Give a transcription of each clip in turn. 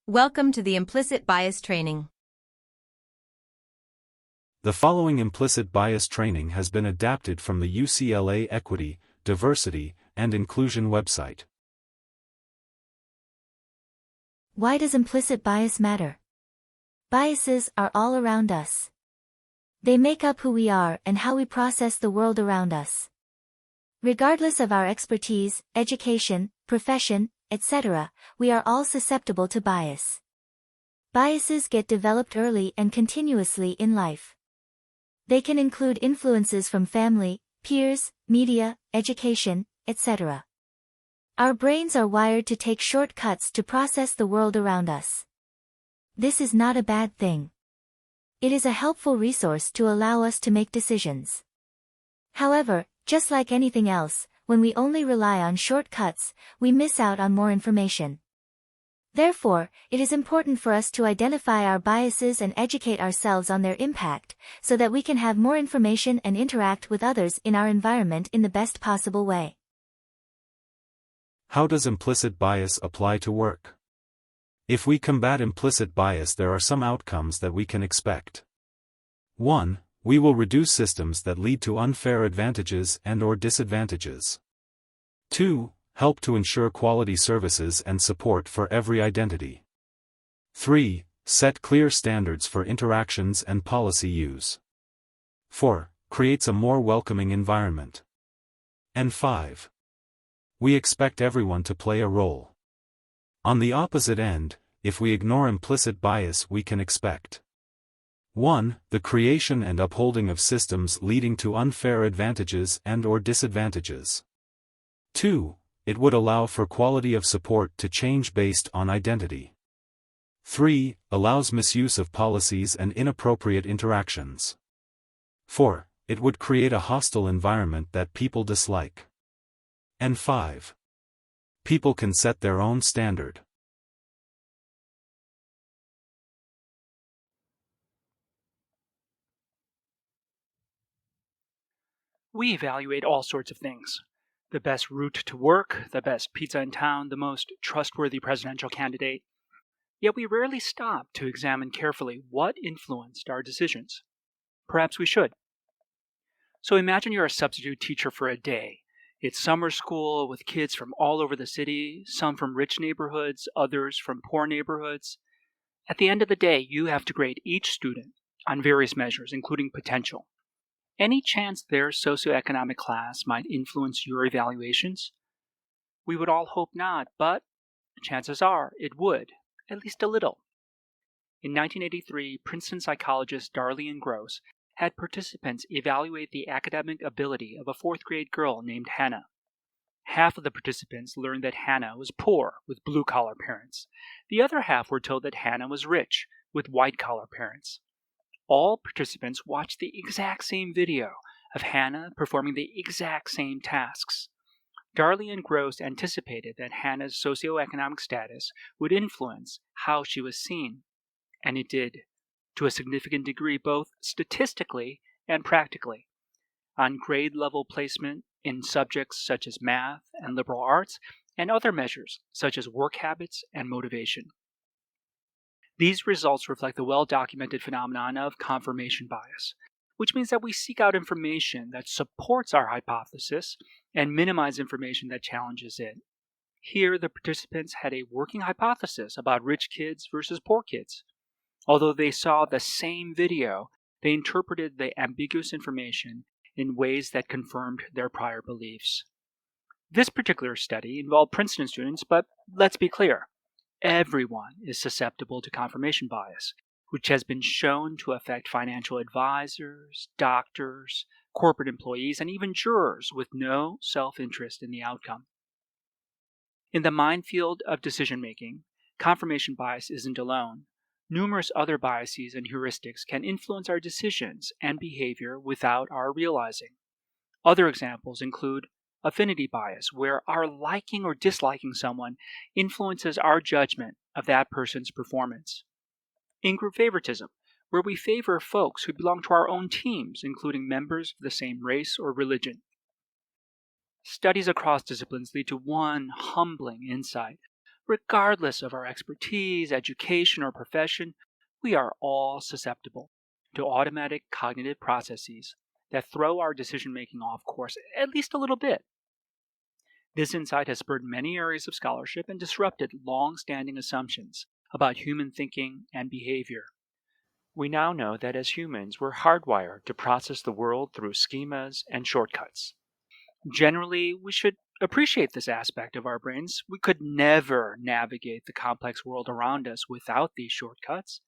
Welcome to the Implicit Bias Training. The following implicit bias training has been adapted from the UCLA Equity, Diversity, and Inclusion website. Why does implicit bias matter? Biases are all around us. They make up who we are and how we process the world around us. Regardless of our expertise, education, profession, etc., we are all susceptible to bias. Biases get developed early and continuously in life. They can include influences from family, peers, media, education, etc. Our brains are wired to take shortcuts to process the world around us. This is not a bad thing. It is a helpful resource to allow us to make decisions. However, just like anything else, when we only rely on shortcuts, we miss out on more information. Therefore, it is important for us to identify our biases and educate ourselves on their impact, so that we can have more information and interact with others in our environment in the best possible way. How does implicit bias apply to work? If we combat implicit bias, there are some outcomes that we can expect. 1. We will reduce systems that lead to unfair advantages and/or disadvantages. 2. Help to ensure quality services and support for every identity. 3. Set clear standards for interactions and policy use. 4. Creates a more welcoming environment. And 5. We expect everyone to play a role. On the opposite end, if we ignore implicit bias, we can expect 1. The creation and upholding of systems leading to unfair advantages and/or disadvantages. 2. It would allow for quality of support to change based on identity. 3. Allows misuse of policies and inappropriate interactions. 4. It would create a hostile environment that people dislike. And 5. People can set their own standard. We evaluate all sorts of things. The best route to work, the best pizza in town, the most trustworthy presidential candidate. Yet we rarely stop to examine carefully what influenced our decisions. Perhaps we should. So imagine you're a substitute teacher for a day. It's summer school with kids from all over the city, some from rich neighborhoods, others from poor neighborhoods. At the end of the day, you have to grade each student on various measures, including potential. Any chance their socioeconomic class might influence your evaluations? We would all hope not, but chances are it would, at least a little. In 1983, Princeton psychologist Darlene Gross had participants evaluate the academic ability of a fourth-grade girl named Hannah. Half of the participants learned that Hannah was poor, with blue-collar parents. The other half were told that Hannah was rich, with white-collar parents. All participants watched the exact same video of Hannah performing the exact same tasks. Darlene Gross anticipated that Hannah's socioeconomic status would influence how she was seen, and it did, to a significant degree, both statistically and practically. On grade-level placement in subjects such as math and liberal arts, and other measures such as work habits and motivation. These results reflect the well-documented phenomenon of confirmation bias, which means that we seek out information that supports our hypothesis and minimize information that challenges it. Here, the participants had a working hypothesis about rich kids versus poor kids. Although they saw the same video, they interpreted the ambiguous information in ways that confirmed their prior beliefs. This particular study involved Princeton students, but let's be clear. Everyone is susceptible to confirmation bias, which has been shown to affect financial advisors, doctors, corporate employees, and even jurors with no self-interest in the outcome. In the minefield of decision-making, confirmation bias isn't alone. Numerous other biases and heuristics can influence our decisions and behavior without our realizing. Other examples include affinity bias, where our liking or disliking someone influences our judgment of that person's performance. In-group favoritism, where we favor folks who belong to our own teams, including members of the same race or religion. Studies across disciplines lead to one humbling insight. regardless of our expertise, education, or profession, we are all susceptible to automatic cognitive processes that throw our decision-making off course at least a little bit. This insight has spurred many areas of scholarship and disrupted long-standing assumptions about human thinking and behavior. We now know that as humans, we're hardwired to process the world through schemas and shortcuts. Generally, we should appreciate this aspect of our brains. We could never navigate the complex world around us without these shortcuts.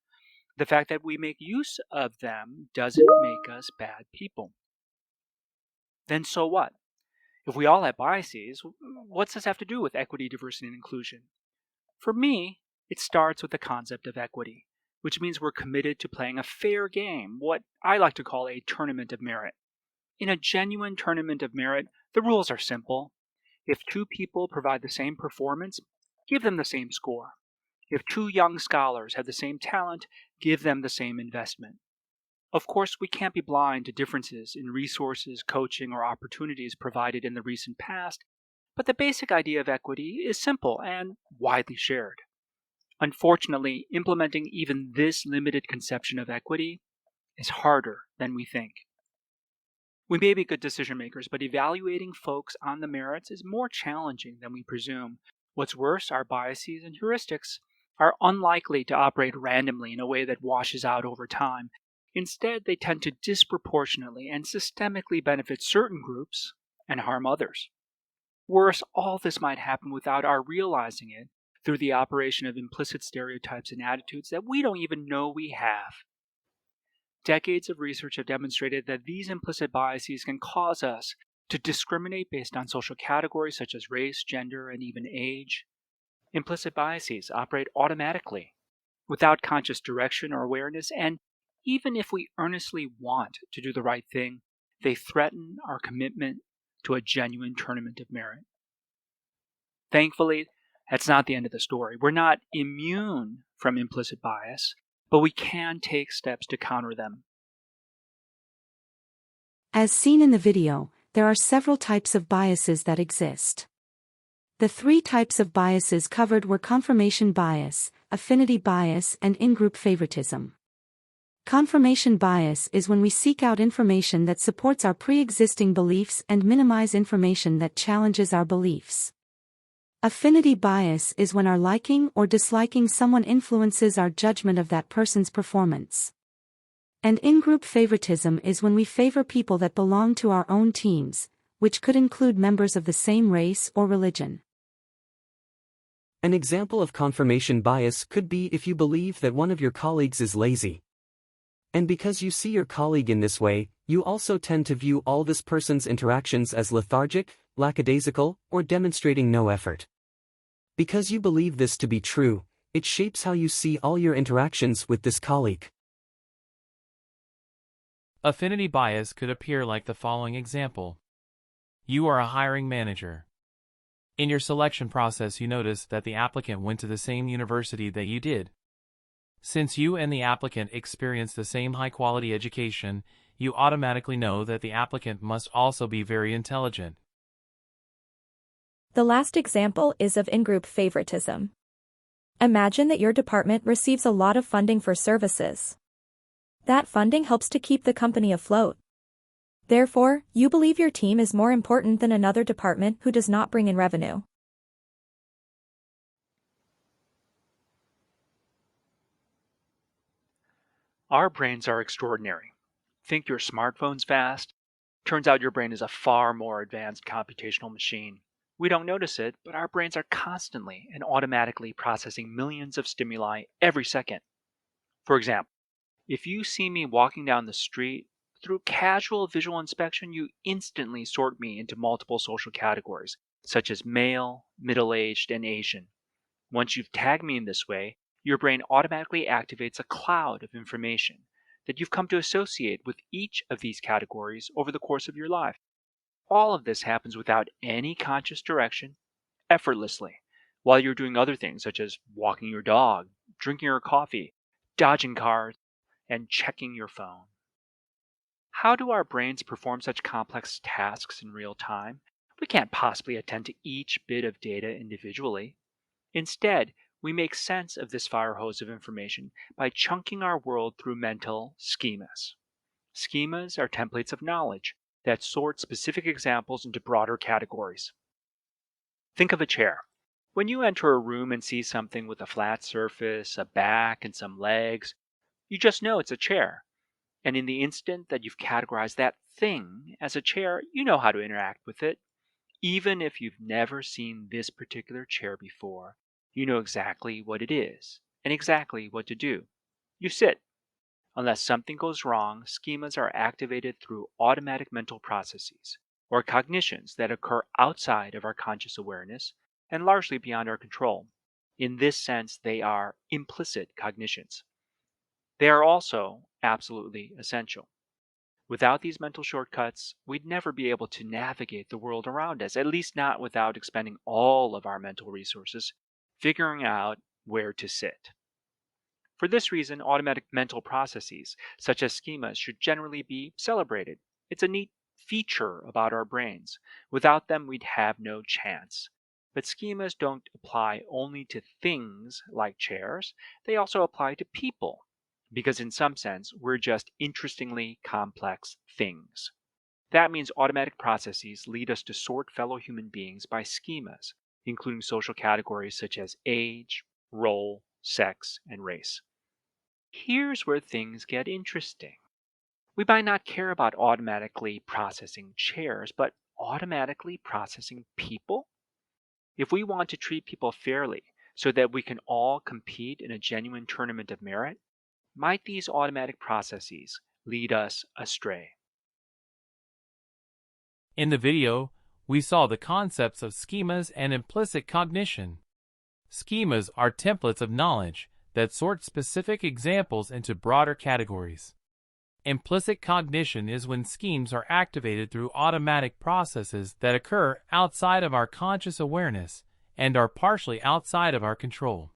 The fact that we make use of them doesn't make us bad people. Then so what? If we all have biases, what's this have to do with equity, diversity, and inclusion? For me, it starts with the concept of equity, which means we're committed to playing a fair game, what I like to call a tournament of merit. In a genuine tournament of merit, the rules are simple. If two people provide the same performance, give them the same score. If two young scholars have the same talent, give them the same investment. Of course, we can't be blind to differences in resources, coaching, or opportunities provided in the recent past, but the basic idea of equity is simple and widely shared. Unfortunately, implementing even this limited conception of equity is harder than we think. We may be good decision makers, but evaluating folks on the merits is more challenging than we presume. What's worse, our biases and heuristics are unlikely to operate randomly in a way that washes out over time. Instead, they tend to disproportionately and systemically benefit certain groups and harm others. Worse, all this might happen without our realizing it through the operation of implicit stereotypes and attitudes that we don't even know we have. Decades of research have demonstrated that these implicit biases can cause us to discriminate based on social categories such as race, gender, and even age. Implicit biases operate automatically, without conscious direction or awareness, and even if we earnestly want to do the right thing, they threaten our commitment to a genuine tournament of merit. Thankfully, that's not the end of the story. We're not immune from implicit bias, but we can take steps to counter them. As seen in the video, there are several types of biases that exist. The 3 types of biases covered were confirmation bias, affinity bias, and in-group favoritism. Confirmation bias is when we seek out information that supports our pre-existing beliefs and minimize information that challenges our beliefs. Affinity bias is when our liking or disliking someone influences our judgment of that person's performance. And in-group favoritism is when we favor people that belong to our own teams, which could include members of the same race or religion. An example of confirmation bias could be if you believe that one of your colleagues is lazy. And because you see your colleague in this way, you also tend to view all this person's interactions as lethargic, lackadaisical, or demonstrating no effort. Because you believe this to be true, it shapes how you see all your interactions with this colleague. Affinity bias could appear like the following example. You are a hiring manager. In your selection process, you notice that the applicant went to the same university that you did. Since you and the applicant experienced the same high-quality education, you automatically know that the applicant must also be very intelligent. The last example is of in-group favoritism. Imagine that your department receives a lot of funding for services. That funding helps to keep the company afloat. Therefore, you believe your team is more important than another department who does not bring in revenue. Our brains are extraordinary. Think your smartphone's fast? Turns out your brain is a far more advanced computational machine. We don't notice it, but our brains are constantly and automatically processing millions of stimuli every second. For example, if you see me walking down the street, through casual visual inspection, you instantly sort me into multiple social categories, such as male, middle-aged, and Asian. Once you've tagged me in this way, your brain automatically activates a cloud of information that you've come to associate with each of these categories over the course of your life. All of this happens without any conscious direction, effortlessly, while you're doing other things such as walking your dog, drinking your coffee, dodging cars, and checking your phone. How do our brains perform such complex tasks in real time? We can't possibly attend to each bit of data individually. Instead, we make sense of this fire hose of information by chunking our world through mental schemas. Schemas are templates of knowledge that sort specific examples into broader categories. Think of a chair. When you enter a room and see something with a flat surface, a back, and some legs, you just know it's a chair. And in the instant that you've categorized that thing as a chair, you know how to interact with it. Even if you've never seen this particular chair before, you know exactly what it is and exactly what to do. You sit. Unless something goes wrong, schemas are activated through automatic mental processes, or cognitions that occur outside of our conscious awareness and largely beyond our control. In this sense, they are implicit cognitions. They are also absolutely essential. Without these mental shortcuts, we'd never be able to navigate the world around us, at least not without expending all of our mental resources figuring out where to sit. For this reason, automatic mental processes, such as schemas, should generally be celebrated. It's a neat feature about our brains. Without them, we'd have no chance. But schemas don't apply only to things like chairs, they also apply to people, because in some sense, we're just interestingly complex things. That means automatic processes lead us to sort fellow human beings by schemas, including social categories such as age, role, sex, and race. Here's where things get interesting. We might not care about automatically processing chairs, but automatically processing people? If we want to treat people fairly so that we can all compete in a genuine tournament of merit, might these automatic processes lead us astray? In the video, we saw the concepts of schemas and implicit cognition. Schemas are templates of knowledge that sort specific examples into broader categories. Implicit cognition is when schemes are activated through automatic processes that occur outside of our conscious awareness and are partially outside of our control.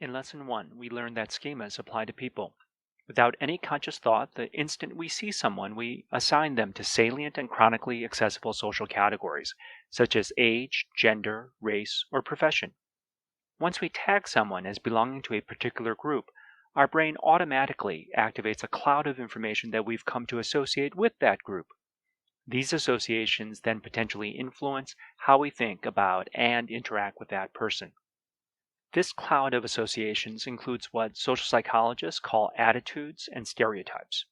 In Lesson 1, we learned that schemas apply to people. Without any conscious thought, the instant we see someone, we assign them to salient and chronically accessible social categories, such as age, gender, race, or profession. Once we tag someone as belonging to a particular group, our brain automatically activates a cloud of information that we've come to associate with that group. These associations then potentially influence how we think about and interact with that person. This cloud of associations includes what social psychologists call attitudes and stereotypes.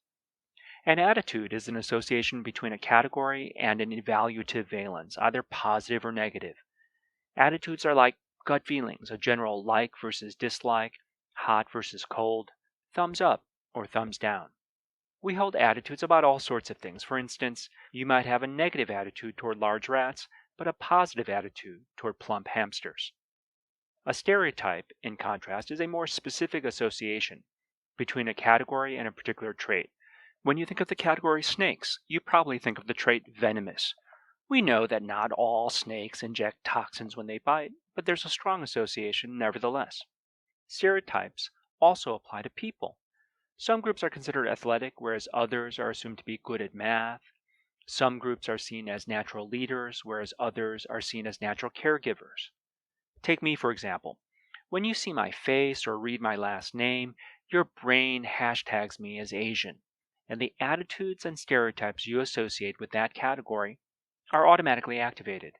An attitude is an association between a category and an evaluative valence, either positive or negative. Attitudes are like gut feelings, a general like versus dislike, hot versus cold, thumbs up or thumbs down. We hold attitudes about all sorts of things. For instance, you might have a negative attitude toward large rats, but a positive attitude toward plump hamsters. A stereotype, in contrast, is a more specific association between a category and a particular trait. When you think of the category snakes, you probably think of the trait venomous. We know that not all snakes inject toxins when they bite, but there's a strong association nevertheless. Stereotypes also apply to people. Some groups are considered athletic, whereas others are assumed to be good at math. Some groups are seen as natural leaders, whereas others are seen as natural caregivers. Take me, for example. When you see my face or read my last name, your brain hashtags me as Asian, and the attitudes and stereotypes you associate with that category are automatically activated.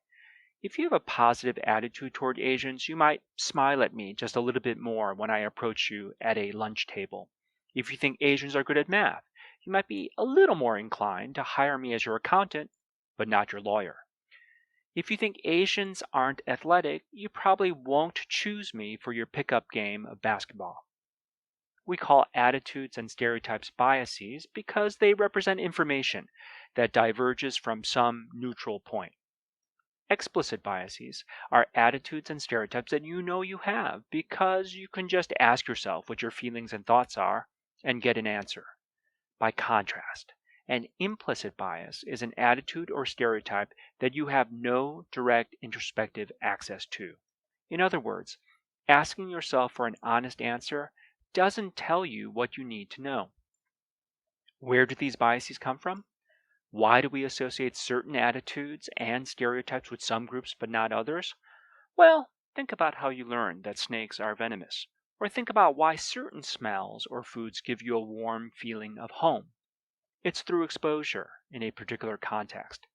If you have a positive attitude toward Asians, you might smile at me just a little bit more when I approach you at a lunch table. If you think Asians are good at math, you might be a little more inclined to hire me as your accountant, but not your lawyer. If you think Asians aren't athletic, you probably won't choose me for your pickup game of basketball. We call attitudes and stereotypes biases because they represent information that diverges from some neutral point. Explicit biases are attitudes and stereotypes that you know you have because you can just ask yourself what your feelings and thoughts are and get an answer. By contrast, an implicit bias is an attitude or stereotype that you have no direct introspective access to. In other words, asking yourself for an honest answer doesn't tell you what you need to know. Where do these biases come from? Why do we associate certain attitudes and stereotypes with some groups but not others? Well, think about how you learned that snakes are venomous. Or think about why certain smells or foods give you a warm feeling of home. It's through exposure in a particular context.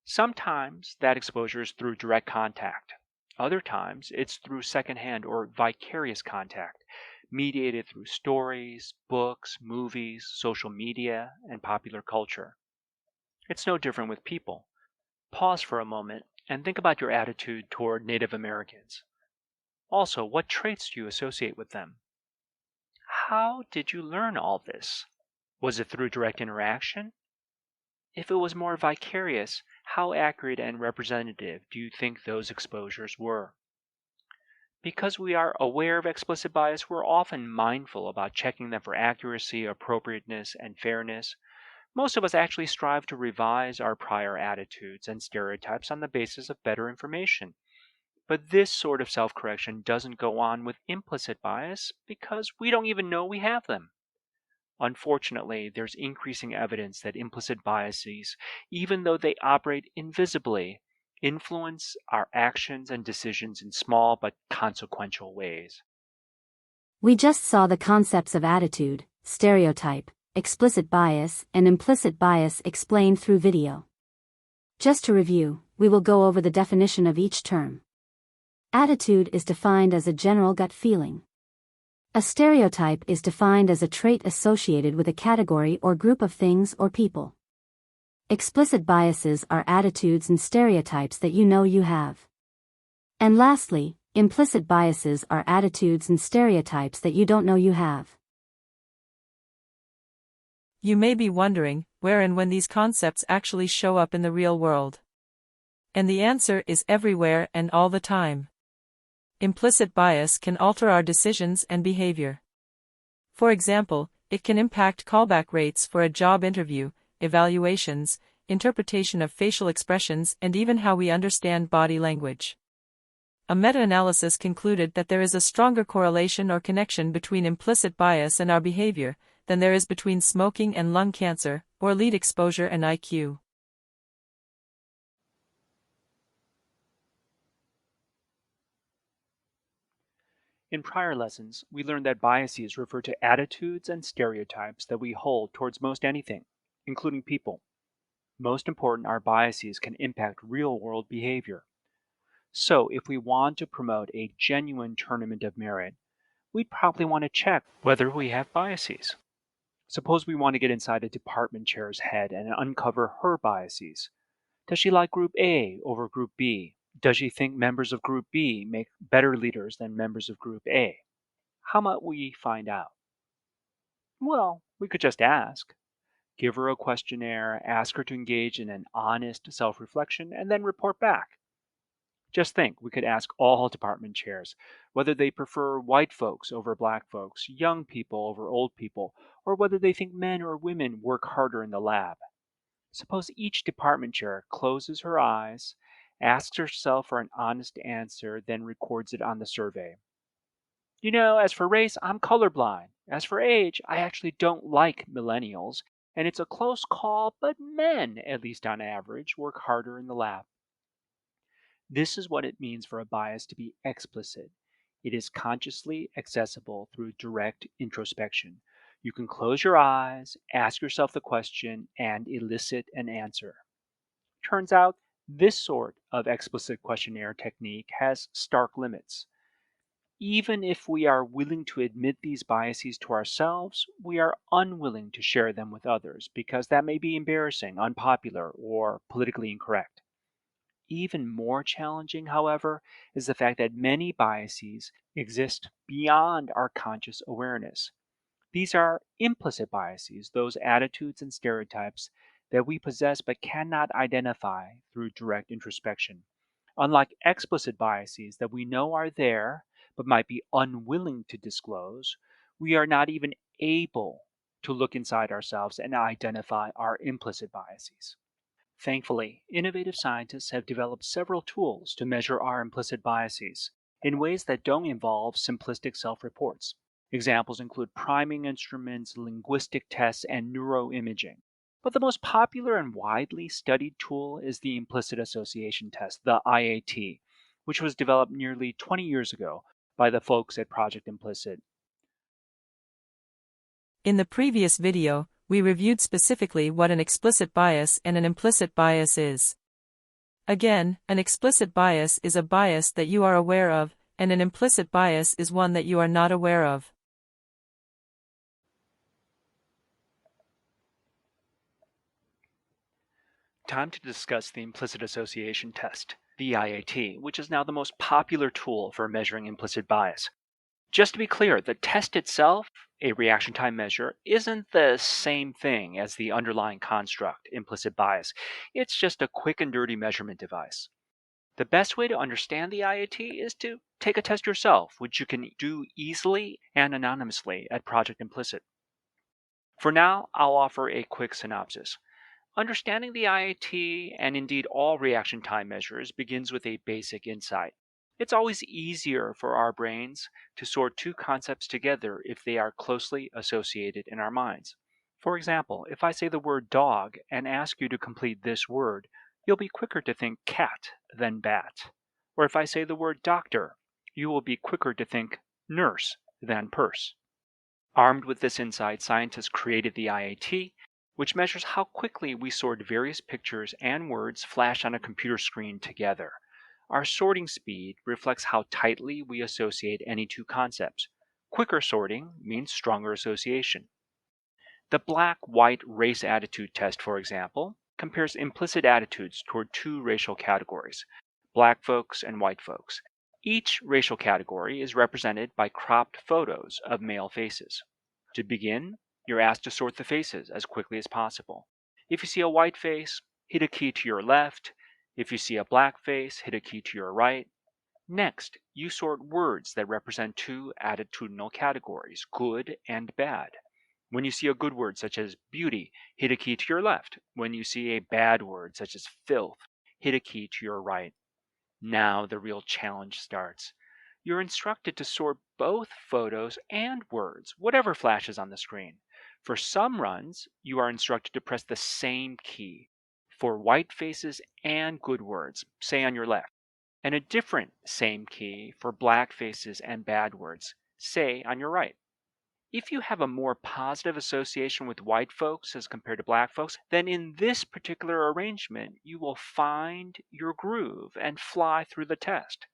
Sometimes that exposure is through direct contact. Other times it's through secondhand or vicarious contact, mediated through stories, books, movies, social media, and popular culture. It's no different with people. Pause for a moment and think about your attitude toward Native Americans. Also, what traits do you associate with them? How did you learn all this? Was it through direct interaction? If it was more vicarious, how accurate and representative do you think those exposures were? Because we are aware of explicit bias, we're often mindful about checking them for accuracy, appropriateness, and fairness. Most of us actually strive to revise our prior attitudes and stereotypes on the basis of better information. But this sort of self-correction doesn't go on with implicit bias because we don't even know we have them. Unfortunately, there's increasing evidence that implicit biases, even though they operate invisibly, influence our actions and decisions in small but consequential ways. We just saw the concepts of attitude, stereotype, explicit bias, and implicit bias explained through video. Just to review, we will go over the definition of each term. Attitude is defined as a general gut feeling. A stereotype is defined as a trait associated with a category or group of things or people. Explicit biases are attitudes and stereotypes that you know you have. And lastly, implicit biases are attitudes and stereotypes that you don't know you have. You may be wondering where and when these concepts actually show up in the real world. And the answer is everywhere and all the time. Implicit bias can alter our decisions and behavior. For example, it can impact callback rates for a job interview, evaluations, interpretation of facial expressions, and even how we understand body language. A meta-analysis concluded that there is a stronger correlation or connection between implicit bias and our behavior than there is between smoking and lung cancer, or lead exposure and IQ. In prior lessons, we learned that biases refer to attitudes and stereotypes that we hold towards most anything, including people. Most important, our biases can impact real-world behavior. So, if we want to promote a genuine tournament of merit, we'd probably want to check whether we have biases. Suppose we want to get inside a department chair's head and uncover her biases. Does she like Group A over Group B? Does she think members of Group B make better leaders than members of Group A? How might we find out? Well, we could just ask. Give her a questionnaire, ask her to engage in an honest self-reflection, and then report back. Just think, we could ask all department chairs whether they prefer white folks over black folks, young people over old people, or whether they think men or women work harder in the lab. Suppose each department chair closes her eyes, asks herself for an honest answer, then records it on the survey. You know, as for race, I'm colorblind. As for age, I actually don't like millennials, and it's a close call, but men, at least on average, work harder in the lab. This is what it means for a bias to be explicit. It is consciously accessible through direct introspection. You can close your eyes, ask yourself the question, and elicit an answer. Turns out, this sort of explicit questionnaire technique has stark limits. Even if we are willing to admit these biases to ourselves, we are unwilling to share them with others because that may be embarrassing, unpopular, or politically incorrect. Even more challenging, however, is the fact that many biases exist beyond our conscious awareness. These are implicit biases, those attitudes and stereotypes that we possess but cannot identify through direct introspection. Unlike explicit biases that we know are there but might be unwilling to disclose, we are not even able to look inside ourselves and identify our implicit biases. Thankfully, innovative scientists have developed several tools to measure our implicit biases in ways that don't involve simplistic self-reports. Examples include priming instruments, linguistic tests, and neuroimaging. But the most popular and widely studied tool is the implicit association test, the IAT, which was developed nearly 20 years ago by the folks at Project Implicit. In the previous video, we reviewed specifically what an explicit bias and an implicit bias is. Again, an explicit bias is a bias that you are aware of, and an implicit bias is one that you are not aware of. Time to discuss the implicit association test, the IAT, which is now the most popular tool for measuring implicit bias. Just to be clear, the test itself, a reaction time measure, isn't the same thing as the underlying construct, implicit bias. It's just a quick and dirty measurement device. The best way to understand the IAT is to take a test yourself, which you can do easily and anonymously at Project Implicit. For now, I'll offer a quick synopsis. Understanding the IAT, and indeed all reaction time measures, begins with a basic insight. It's always easier for our brains to sort two concepts together if they are closely associated in our minds. For example, if I say the word dog and ask you to complete this word, you'll be quicker to think cat than bat. Or if I say the word doctor, you will be quicker to think nurse than purse. Armed with this insight, scientists created the IAT, which measures how quickly we sort various pictures and words flash on a computer screen together. Our sorting speed reflects how tightly we associate any two concepts. Quicker sorting means stronger association. The black-white race attitude test, for example, compares implicit attitudes toward two racial categories, black folks and white folks. Each racial category is represented by cropped photos of male faces. To begin, you're asked to sort the faces as quickly as possible. If you see a white face, hit a key to your left. If you see a black face, hit a key to your right. Next, you sort words that represent two attitudinal categories, good and bad. When you see a good word such as beauty, hit a key to your left. When you see a bad word such as filth, hit a key to your right. Now the real challenge starts. You're instructed to sort both photos and words, whatever flashes on the screen. For some runs, you are instructed to press the same key for white faces and good words, say on your left, and a different same key for black faces and bad words, say on your right. If you have a more positive association with white folks as compared to black folks, then in this particular arrangement, you will find your groove and fly through the test.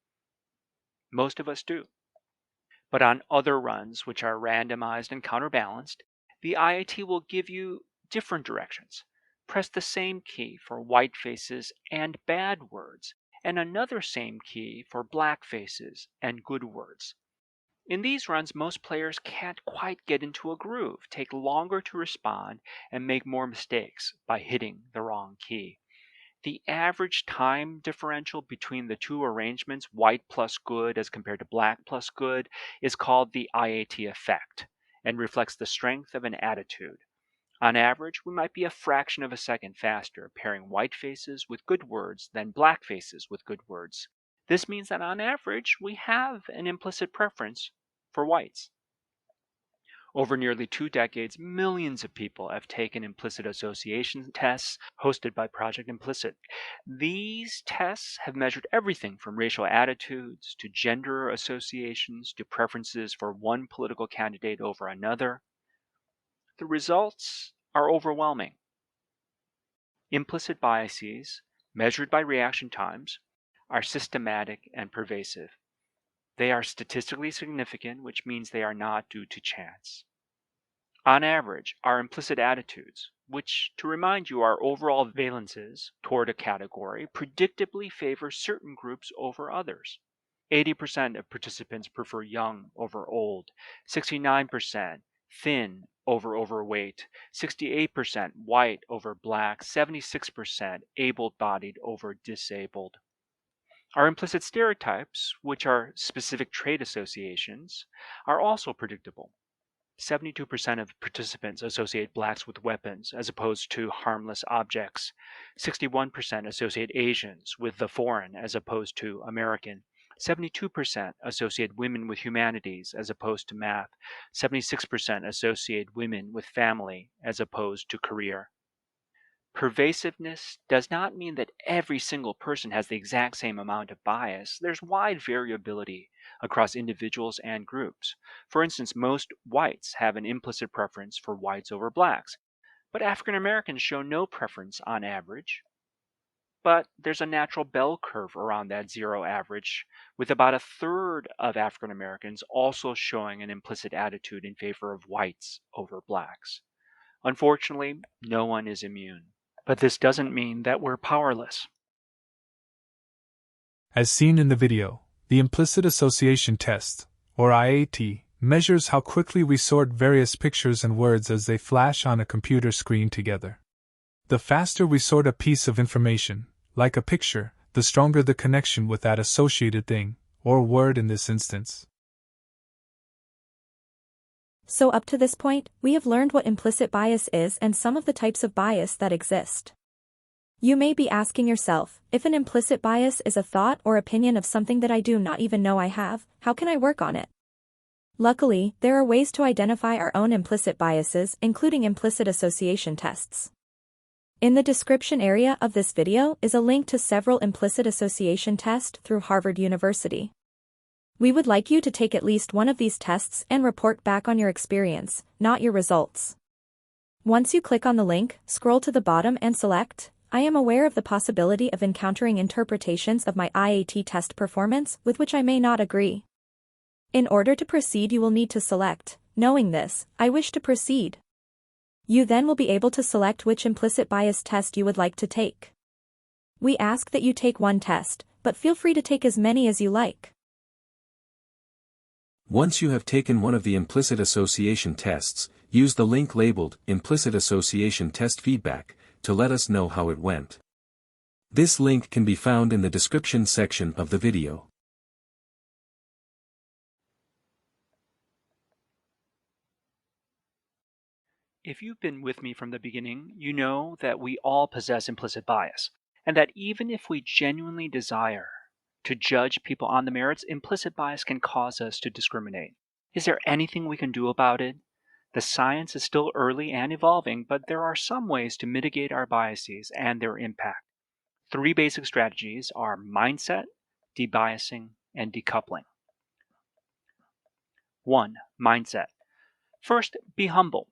Most of us do. But on other runs, which are randomized and counterbalanced, the IAT will give you different directions. Press the same key for white faces and bad words, and another same key for black faces and good words. In these runs, most players can't quite get into a groove, take longer to respond, and make more mistakes by hitting the wrong key. The average time differential between the two arrangements, white plus good as compared to black plus good, is called the IAT effect and reflects the strength of an attitude. On average, we might be a fraction of a second faster pairing white faces with good words than black faces with good words. This means that on average, we have an implicit preference for whites. Over nearly 2 decades, millions of people have taken implicit association tests hosted by Project Implicit. These tests have measured everything from racial attitudes to gender associations to preferences for one political candidate over another. The results are overwhelming. Implicit biases, measured by reaction times, are systematic and pervasive. They are statistically significant, which means they are not due to chance. On average, our implicit attitudes, which, to remind you, are overall valences toward a category, predictably favor certain groups over others. 80% of participants prefer young over old, 69% thin over overweight, 68% white over black, 76% able-bodied over disabled. Our implicit stereotypes, which are specific trait associations, are also predictable. 72% of participants associate blacks with weapons as opposed to harmless objects. 61% associate Asians with the foreign as opposed to American. 72% associate women with humanities as opposed to math. 76% associate women with family as opposed to career. Pervasiveness does not mean that every single person has the exact same amount of bias. There's wide variability across individuals and groups. For instance, most whites have an implicit preference for whites over blacks, but African Americans show no preference on average. But there's a natural bell curve around that zero average, with about a third of African Americans also showing an implicit attitude in favor of whites over blacks. Unfortunately, no one is immune. But this doesn't mean that we're powerless. As seen in the video, the implicit association test, or IAT, measures how quickly we sort various pictures and words as they flash on a computer screen together. The faster we sort a piece of information, like a picture, the stronger the connection with that associated thing, or word in this instance. So up to this point, we have learned what implicit bias is and some of the types of bias that exist. You may be asking yourself, if an implicit bias is a thought or opinion of something that I do not even know I have, how can I work on it? Luckily, there are ways to identify our own implicit biases, including implicit association tests. In the description area of this video is a link to several implicit association tests through Harvard University. We would like you to take at least one of these tests and report back on your experience, not your results. Once you click on the link, scroll to the bottom and select, I am aware of the possibility of encountering interpretations of my IAT test performance with which I may not agree. In order to proceed, you will need to select, knowing this, I wish to proceed. You then will be able to select which implicit bias test you would like to take. We ask that you take one test, but feel free to take as many as you like. Once you have taken one of the implicit association tests, use the link labeled Implicit Association Test Feedback to let us know how it went. This link can be found in the description section of the video. If you've been with me from the beginning, you know that we all possess implicit bias, and that even if we genuinely desire to judge people on the merits, implicit bias can cause us to discriminate. Is there anything we can do about it? The science is still early and evolving, but there are some ways to mitigate our biases and their impact. 3 basic strategies are mindset, debiasing, and decoupling. 1. Mindset. First, be humble.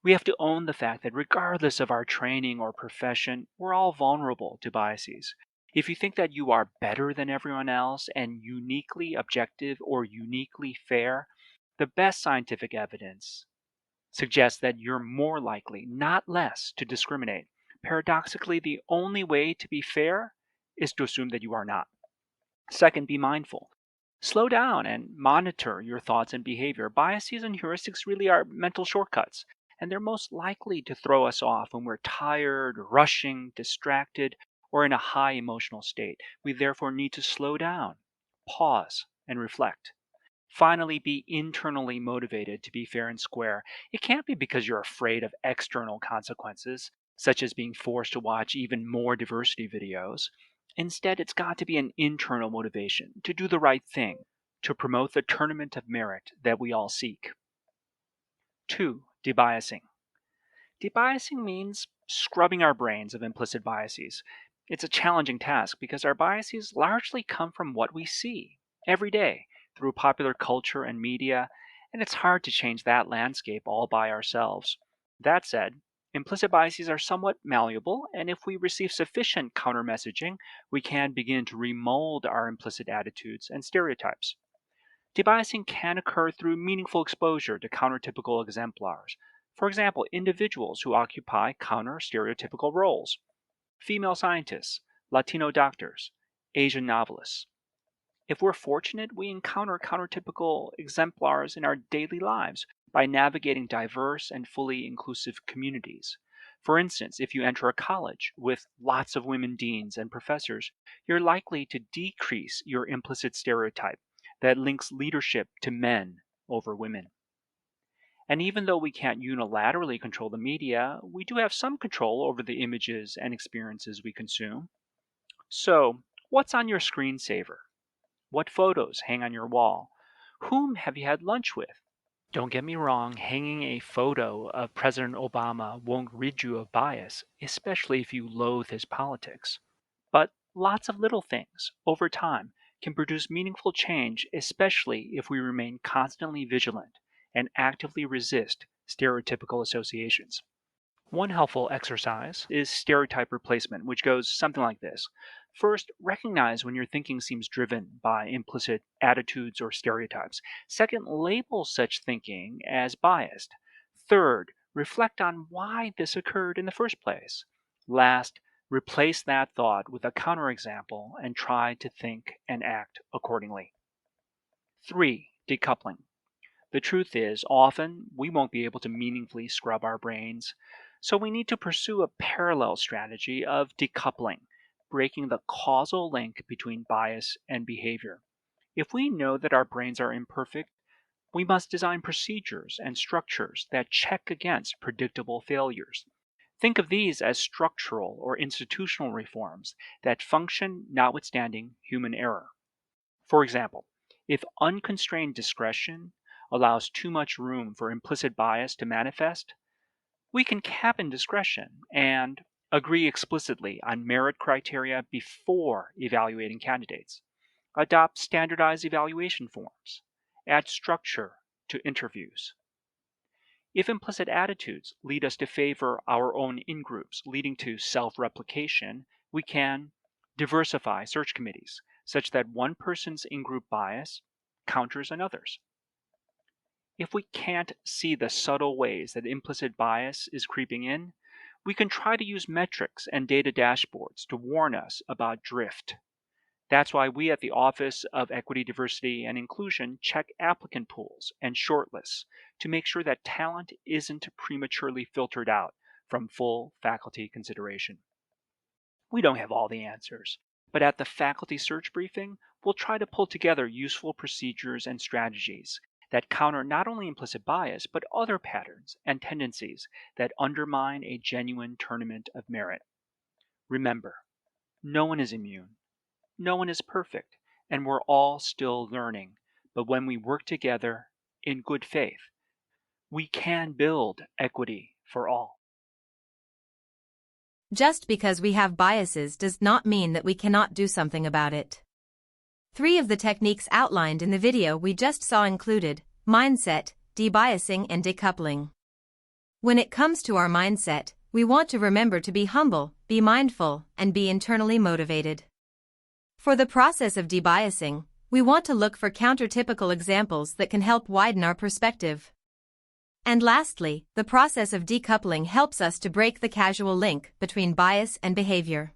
We have to own the fact that regardless of our training or profession, we're all vulnerable to biases. If you think that you are better than everyone else and uniquely objective or uniquely fair, the best scientific evidence suggests that you're more likely, not less, to discriminate. Paradoxically, the only way to be fair is to assume that you are not. Second, be mindful. Slow down and monitor your thoughts and behavior. Biases and heuristics really are mental shortcuts, and they're most likely to throw us off when we're tired, rushing, distracted, or in a high emotional state. We therefore need to slow down, pause, and reflect. Finally, be internally motivated to be fair and square. It can't be because you're afraid of external consequences, such as being forced to watch even more diversity videos. Instead, it's got to be an internal motivation to do the right thing, to promote the tournament of merit that we all seek. 2. Debiasing. Debiasing means scrubbing our brains of implicit biases. It's a challenging task because our biases largely come from what we see every day through popular culture and media, and it's hard to change that landscape all by ourselves. That said, implicit biases are somewhat malleable, and if we receive sufficient counter-messaging, we can begin to remold our implicit attitudes and stereotypes. Debiasing can occur through meaningful exposure to countertypical exemplars. For example, individuals who occupy counter-stereotypical roles. Female scientists, Latino doctors, Asian novelists. If we're fortunate, we encounter countertypical exemplars in our daily lives by navigating diverse and fully inclusive communities. For instance, if you enter a college with lots of women deans and professors, you're likely to decrease your implicit stereotype that links leadership to men over women. And even though we can't unilaterally control the media, we do have some control over the images and experiences we consume. So, what's on your screensaver? What photos hang on your wall? Whom have you had lunch with? Don't get me wrong, hanging a photo of President Obama won't rid you of bias, especially if you loathe his politics. But lots of little things, over time, can produce meaningful change, especially if we remain constantly vigilant and actively resist stereotypical associations. One helpful exercise is stereotype replacement, which goes something like this. First, recognize when your thinking seems driven by implicit attitudes or stereotypes. Second, label such thinking as biased. Third, reflect on why this occurred in the first place. Last, replace that thought with a counterexample and try to think and act accordingly. 3. Decoupling. The truth is, often we won't be able to meaningfully scrub our brains, so we need to pursue a parallel strategy of decoupling, breaking the causal link between bias and behavior. If we know that our brains are imperfect, we must design procedures and structures that check against predictable failures. Think of these as structural or institutional reforms that function notwithstanding human error. For example, if unconstrained discretion allows too much room for implicit bias to manifest, we can cap in discretion and agree explicitly on merit criteria before evaluating candidates, adopt standardized evaluation forms, add structure to interviews. If implicit attitudes lead us to favor our own in-groups, leading to self-replication, we can diversify search committees such that one person's in-group bias counters another's. If we can't see the subtle ways that implicit bias is creeping in, we can try to use metrics and data dashboards to warn us about drift. That's why we at the Office of Equity, Diversity, and Inclusion check applicant pools and shortlists to make sure that talent isn't prematurely filtered out from full faculty consideration. We don't have all the answers, but at the faculty search briefing, we'll try to pull together useful procedures and strategies that counter not only implicit bias, but other patterns and tendencies that undermine a genuine tournament of merit. Remember, no one is immune. No one is perfect, and we're all still learning. But when we work together in good faith, we can build equity for all. Just because we have biases does not mean that we cannot do something about it. 3 of the techniques outlined in the video we just saw included mindset, debiasing, and decoupling. When it comes to our mindset, we want to remember to be humble, be mindful, and be internally motivated. For the process of debiasing, we want to look for countertypical examples that can help widen our perspective. And lastly, the process of decoupling helps us to break the causal link between bias and behavior.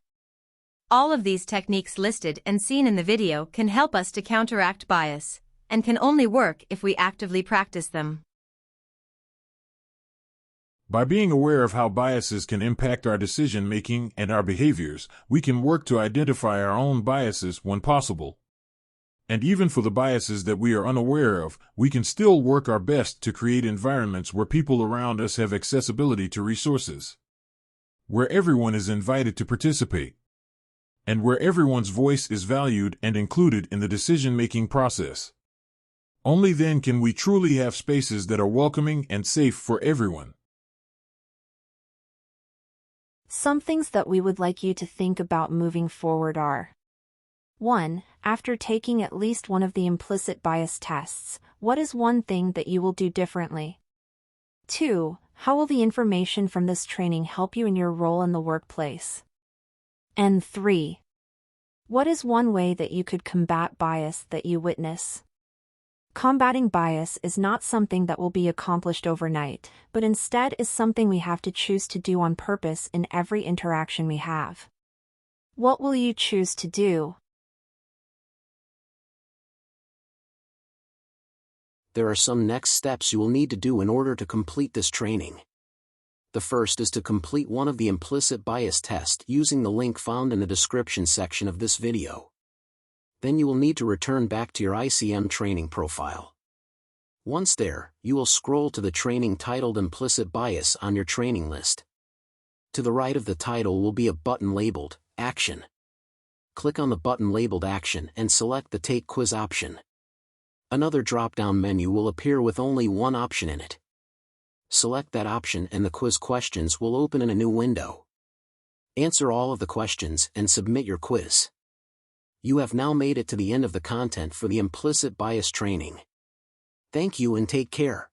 All of these techniques listed and seen in the video can help us to counteract bias, and can only work if we actively practice them. By being aware of how biases can impact our decision-making and our behaviors, we can work to identify our own biases when possible. And even for the biases that we are unaware of, we can still work our best to create environments where people around us have accessibility to resources, where everyone is invited to participate, and where everyone's voice is valued and included in the decision-making process. Only then can we truly have spaces that are welcoming and safe for everyone. Some things that we would like you to think about moving forward are: 1. After taking at least one of the implicit bias tests, what is one thing that you will do differently? 2. How will the information from this training help you in your role in the workplace? And 3. What is one way that you could combat bias that you witness? Combating bias is not something that will be accomplished overnight, but instead is something we have to choose to do on purpose in every interaction we have. What will you choose to do? There are some next steps you will need to do in order to complete this training. The first is to complete one of the implicit bias tests using the link found in the description section of this video. Then you will need to return back to your ICM training profile. Once there, you will scroll to the training titled Implicit Bias on your training list. To the right of the title will be a button labeled Action. Click on the button labeled Action and select the Take Quiz option. Another drop-down menu will appear with only one option in it. Select that option and the quiz questions will open in a new window. Answer all of the questions and submit your quiz. You have now made it to the end of the content for the implicit bias training. Thank you and take care.